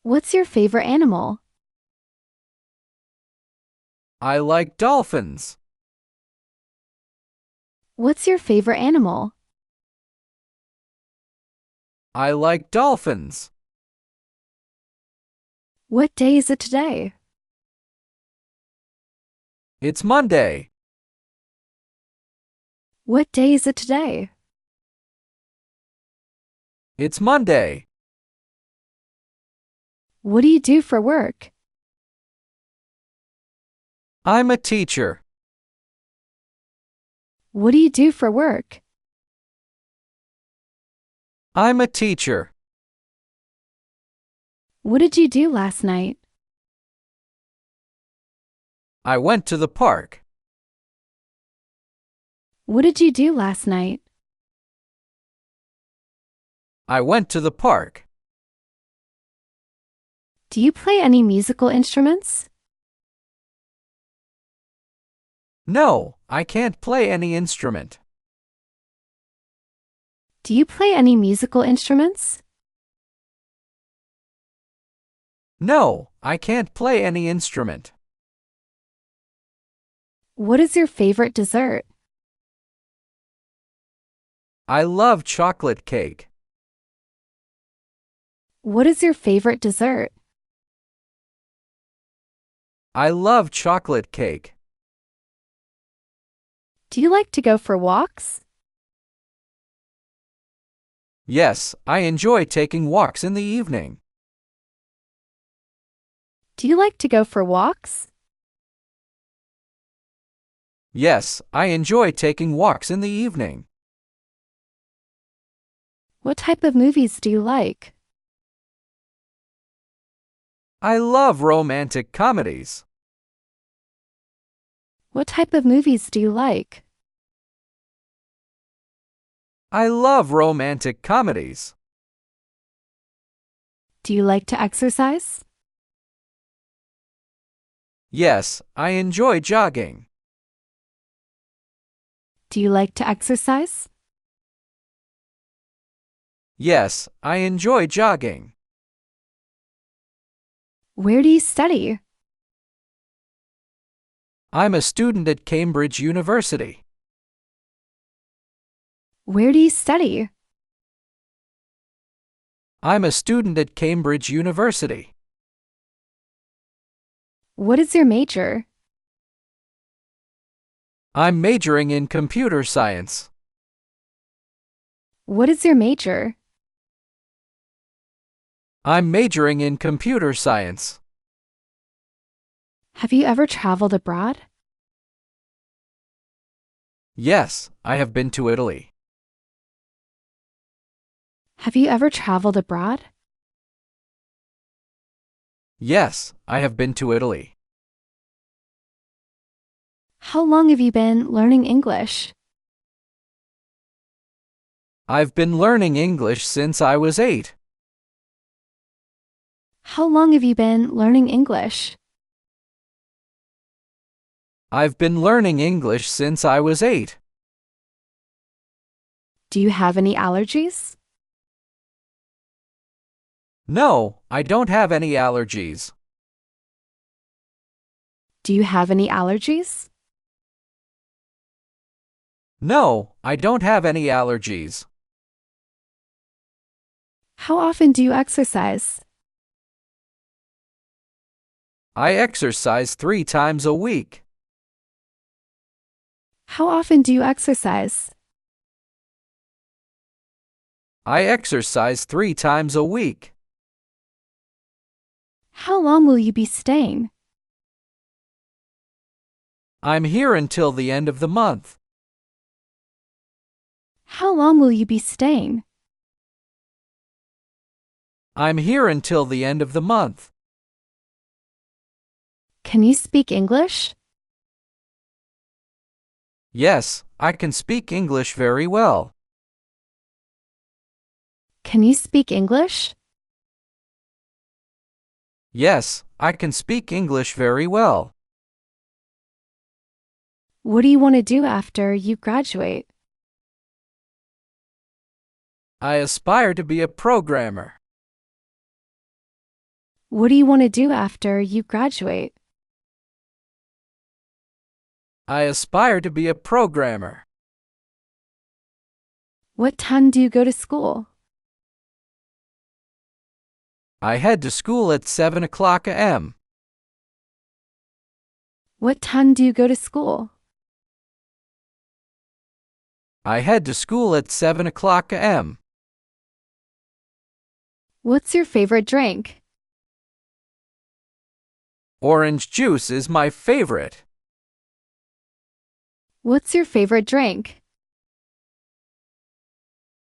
What's your favorite animal? I like dolphins. What's your favorite animal? I like dolphins. What day is it today? It's Monday. What day is it today? It's Monday. What do you do for work? I'm a teacher. What do you do for work? I'm a teacher. What did you do last night? I went to the park. What did you do last night? I went to the park. Do you play any musical instruments? No, I can't play any instrument. Do you play any musical instruments? No, I can't play any instrument. What is your favorite dessert? I love chocolate cake. What is your favorite dessert? I love chocolate cake. Do you like to go for walks? Yes, I enjoy taking walks in the evening. Do you like to go for walks? Yes, I enjoy taking walks in the evening. What type of movies do you like? I love romantic comedies. What type of movies do you like? I love romantic comedies. Do you like to exercise? Yes, I enjoy jogging. Do you like to exercise? Yes, I enjoy jogging. Where do you study? I'm a student at Cambridge University. Where do you study? I'm a student at Cambridge University. What is your major? I'm majoring in computer science. What is your major? I'm majoring in computer science. Have you ever traveled abroad? Yes, I have been to Italy. Have you ever traveled abroad? Yes, I have been to Italy. How long have you been learning English? I've been learning English since I was 8. How long have you been learning English? I've been learning English since I was 8. Do you have any allergies? No, I don't have any allergies. Do you have any allergies? No, I don't have any allergies. How often do you exercise? I exercise 3 times a week. How often do you exercise? I exercise 3 times a week. How long will you be staying? I'm here until the end of the month. How long will you be staying? I'm here until the end of the month. Can you speak English? Yes, I can speak English very well. Can you speak English? Yes, I can speak English very well. What do you want to do after you graduate? I aspire to be a programmer. What do you want to do after you graduate? I aspire to be a programmer. What time do you go to school? I head to school at 7 o'clock a.m. What time do you go to school? I head to school at 7 o'clock a.m. What's your favorite drink? Orange juice is my favorite. What's your favorite drink?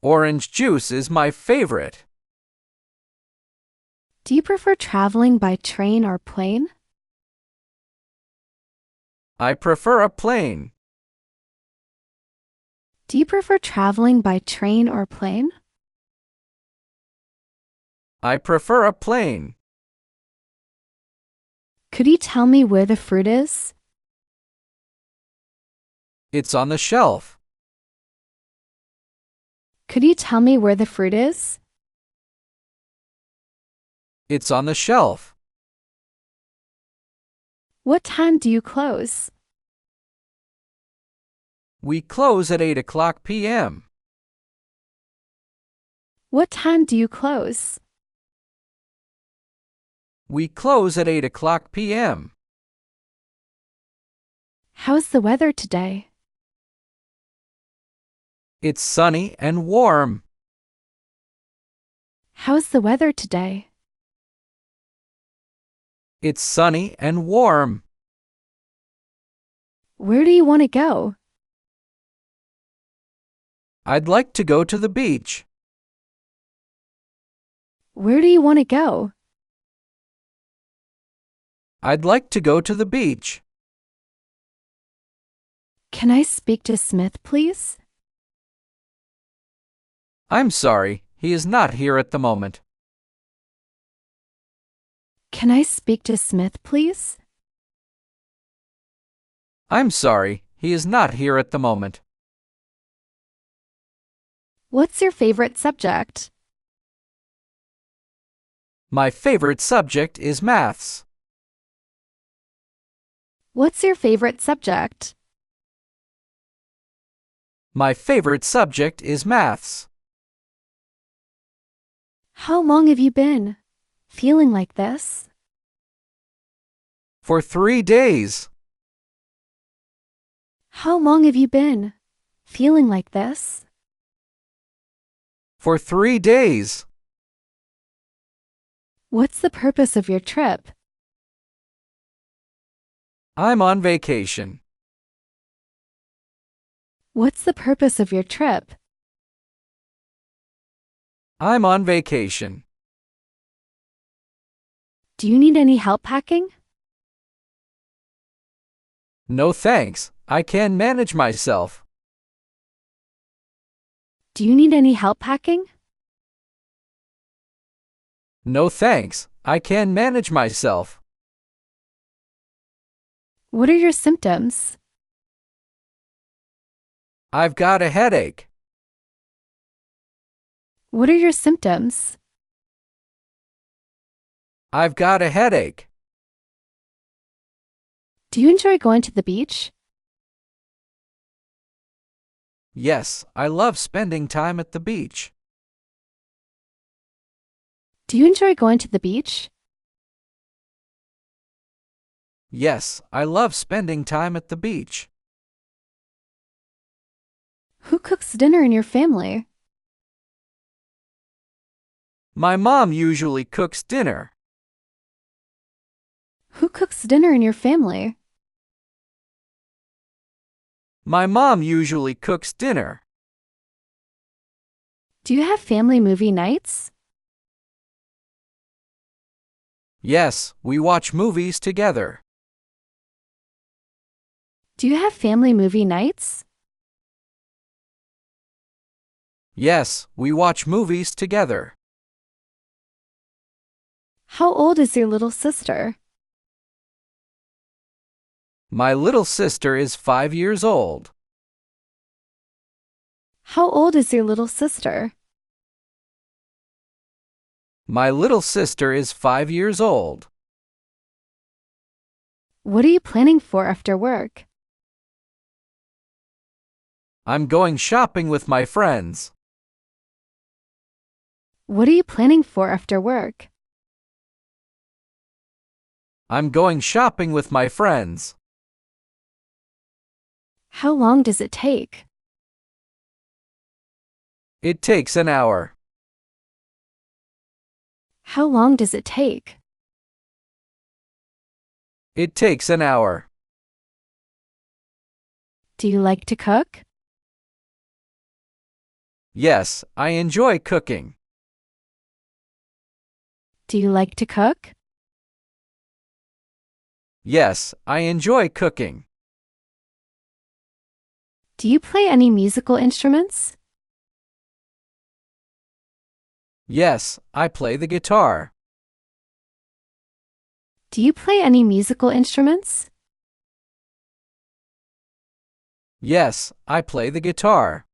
Orange juice is my favorite. Do you prefer traveling by train or plane? I prefer a plane. Do you prefer traveling by train or plane? I prefer a plane. Could you tell me where the fruit is? It's on the shelf. Could you tell me where the fruit is? It's on the shelf. What time do you close? We close at 8 o'clock p.m. What time do you close? We close at 8 o'clock p.m. How's the weather today? It's sunny and warm. How's the weather today? It's sunny and warm. Where do you want to go? I'd like to go to the beach. Where do you want to go? I'd like to go to the beach. Can I speak to Smith, please? I'm sorry, he is not here at the moment. Can I speak to Smith, please? I'm sorry, he is not here at the moment. What's your favorite subject? My favorite subject is maths. What's your favorite subject? My favorite subject is maths. How long have you been feeling like this? For 3 days. How long have you been feeling like this? For 3 days. What's the purpose of your trip? I'm on vacation. What's the purpose of your trip? I'm on vacation. Do you need any help packing? No thanks, I can manage myself. Do you need any help packing? No thanks, I can manage myself. What are your symptoms? I've got a headache. What are your symptoms? I've got a headache. Do you enjoy going to the beach? Yes, I love spending time at the beach. Do you enjoy going to the beach? Yes, I love spending time at the beach. Who cooks dinner in your family? My mom usually cooks dinner. Who cooks dinner in your family? My mom usually cooks dinner. Do you have family movie nights? Yes, we watch movies together. Do you have family movie nights? Yes, we watch movies together. How old is your little sister? My little sister is 5 years old. How old is your little sister? My little sister is 5 years old. What are you planning for after work? I'm going shopping with my friends. What are you planning for after work? I'm going shopping with my friends. How long does it take? It takes an hour. How long does it take? It takes an hour. Do you like to cook? Yes, I enjoy cooking. Do you like to cook? Yes, I enjoy cooking. Do you play any musical instruments? Yes, I play the guitar. Do you play any musical instruments? Yes, I play the guitar.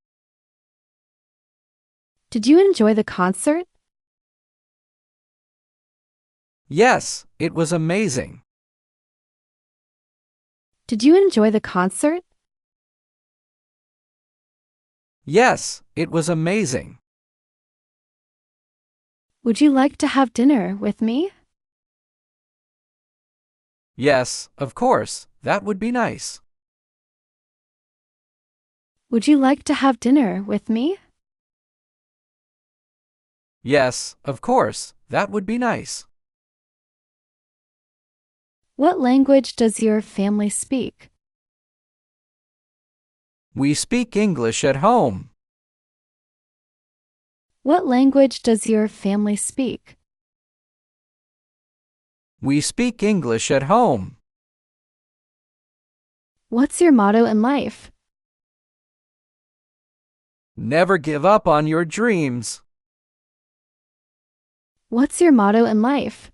Did you enjoy the concert? Yes, it was amazing. Did you enjoy the concert? Yes, it was amazing. Would you like to have dinner with me? Yes, of course, that would be nice. Would you like to have dinner with me? Yes, of course, that would be nice. What language does your family speak? We speak English at home. What language does your family speak? We speak English at home. What's your motto in life? Never give up on your dreams. What's your motto in life?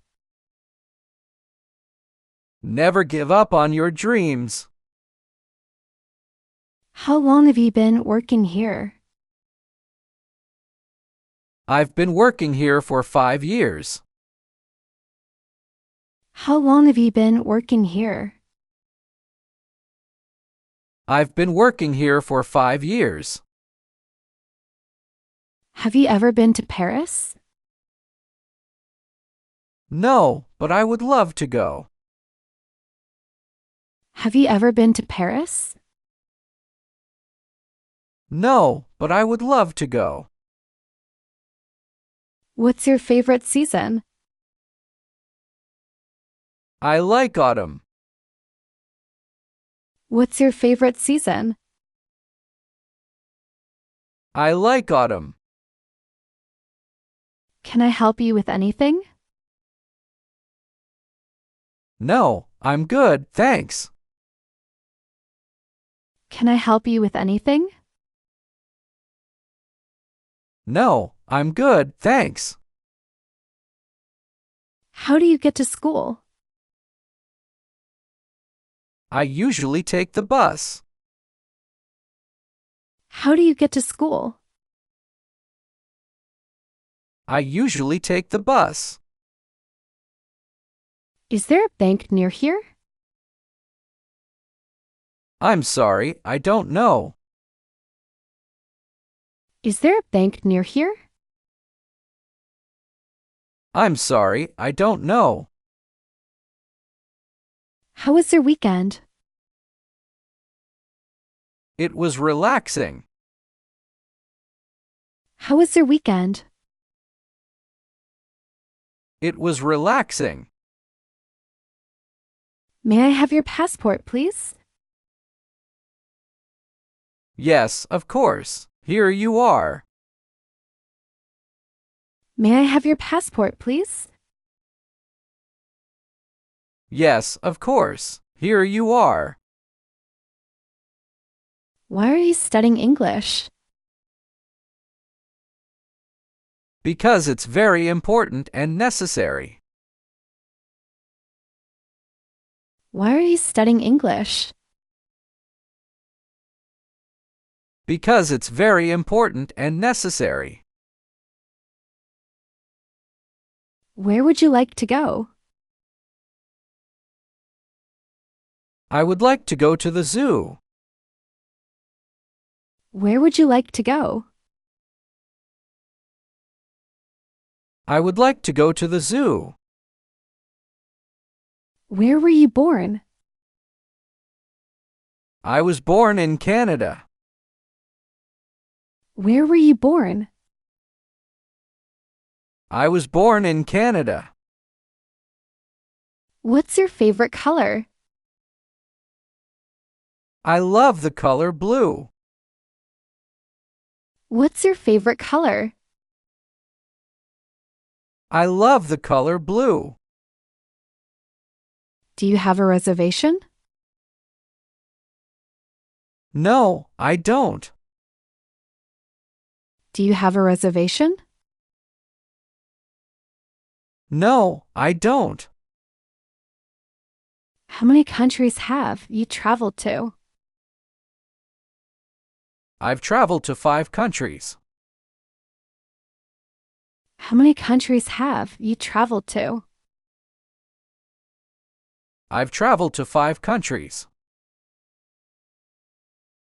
Never give up on your dreams. How long have you been working here? I've been working here for 5 years. How long have you been working here? I've been working here for 5 years. Have you ever been to Paris? No, but I would love to go. Have you ever been to Paris? No, but I would love to go. What's your favorite season? I like autumn. What's your favorite season? I like autumn. Can I help you with anything? No, I'm good, thanks. Can I help you with anything? No, I'm good, thanks. How do you get to school? I usually take the bus. How do you get to school? I usually take the bus. Is there a bank near here? I'm sorry, I don't know. Is there a bank near here? I'm sorry, I don't know. How was your weekend? It was relaxing. How was your weekend? It was relaxing. May I have your passport, please? Yes, of course. Here you are. May I have your passport, please? Yes, of course. Here you are. Why are you studying English? Because it's very important and necessary. Why are you studying English? Because it's very important and necessary. Where would you like to go? I would like to go to the zoo. Where would you like to go? I would like to go to the zoo. Where were you born? I was born in Canada. Where were you born? I was born in Canada. What's your favorite color? I love the color blue. What's your favorite color? I love the color blue. Do you have a reservation? No, I don't. Do you have a reservation? No, I don't. How many countries have you traveled to? I've traveled to 5 countries. How many countries have you traveled to? I've traveled to 5 countries.